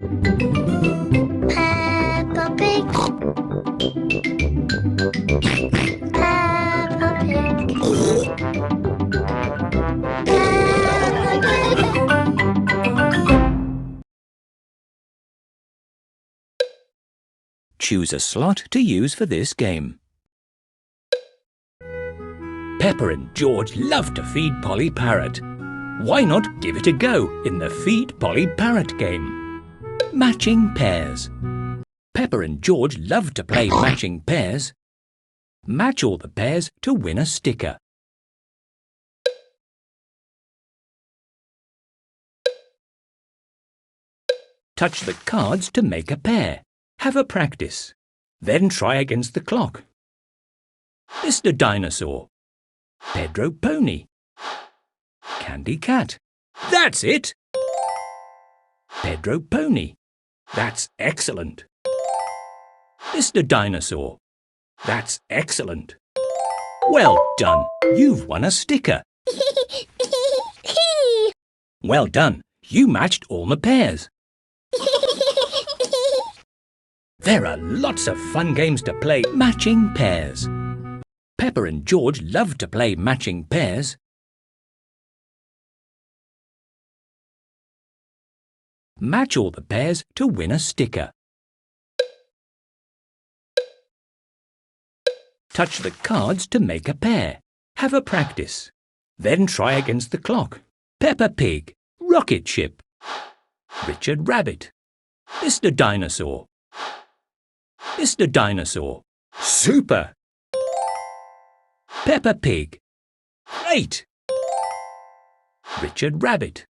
Peppa Pig. Peppa Pig. Choose a slot to use for this game. Peppa and George love to feed Polly Parrot. Why not give it a go in the Feed Polly Parrot game? Matching pairs. Peppa and George love to play matching pairs. Match all the pairs to win a sticker. Touch the cards to make a pair. Have a practice. Then try against the clock. Mr. Dinosaur. Pedro Pony. Candy Cat. That's it! Pedro Pony. That's excellent. Mr. Dinosaur. That's excellent. Well done. You've won a sticker. Well done. You matched all the pairs. There are lots of fun games to play. Matching pairs. Peppa and George love to play matching pairs. Match all the pairs to win a sticker. Touch the cards to make a pair. Have a practice. Then try against the clock. Peppa Pig. Rocket Ship. Richard Rabbit. Mr. Dinosaur. Mr. Dinosaur. Super! Peppa Pig. Great! Richard Rabbit.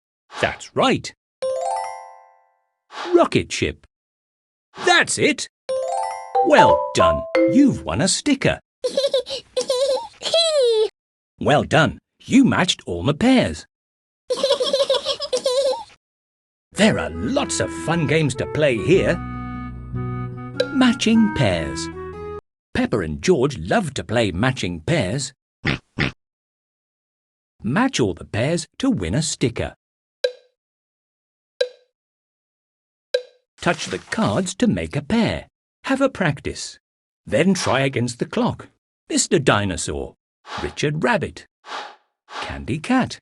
That's right. Rocket Ship. That's it! Well done. You've won a sticker. Well done. You matched all the pairs. There are lots of fun games to play here. Matching pairs. Peppa and George love to play matching pairs. Match all the pairs to win a sticker. Touch the cards to make a pair. Have a practice. Then try against the clock. Mr. Dinosaur. Richard Rabbit. Candy Cat.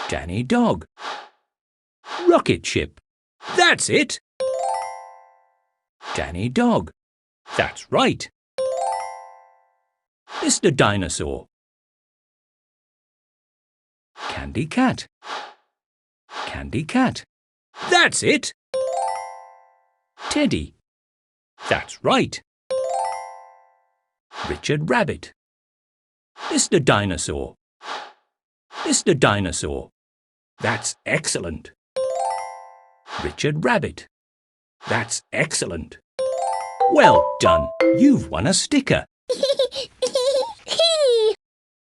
Danny Dog. Rocket Ship. That's it! Danny Dog. That's right. Mr. Dinosaur. Candy Cat. Candy Cat. That's it! Teddy. That's right. Richard Rabbit. Mr. Dinosaur. Mr. Dinosaur. That's excellent. Richard Rabbit. That's excellent. Well done. You've won a sticker.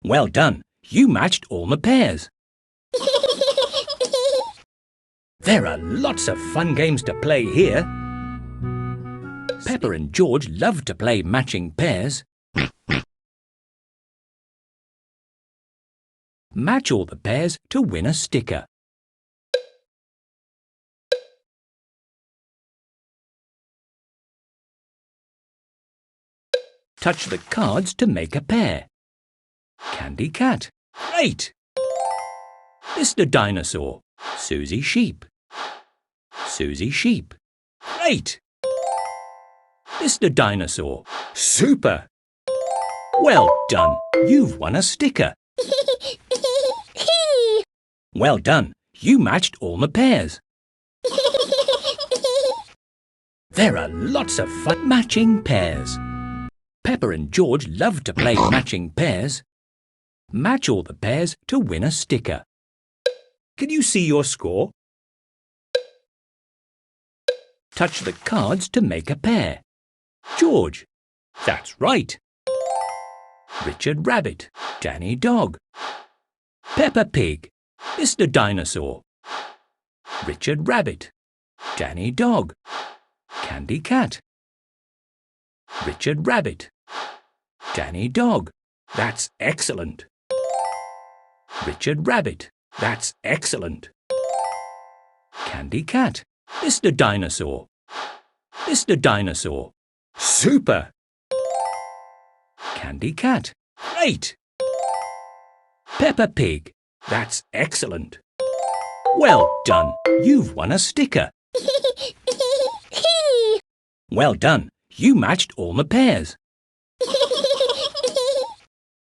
Well done. You matched all the pairs. There are lots of fun games to play here. Peppa and George love to play matching pairs. Match all the pairs to win a sticker. Touch the cards to make a pair. Candy Cat. Great! Mr. Dinosaur. Susie Sheep. Susie Sheep. Great! Mr. Dinosaur. Super! Well done. You've won a sticker. Well done. You matched all the pairs. There are lots of fun matching pairs. Peppa and George love to play matching pairs. Match all the pairs to win a sticker. Can you see your score? Touch the cards to make a pair. George. That's right. Richard Rabbit. Danny Dog. Peppa Pig. Mr. Dinosaur. Richard Rabbit. Danny Dog. Candy Cat. Richard Rabbit. Danny Dog. That's excellent. Richard Rabbit. That's excellent. Candy Cat. Mr. Dinosaur. Mr. Dinosaur. Super! Candy Cat. Great! Peppa Pig. That's excellent. Well done. You've won a sticker. Well done. You matched all the pairs.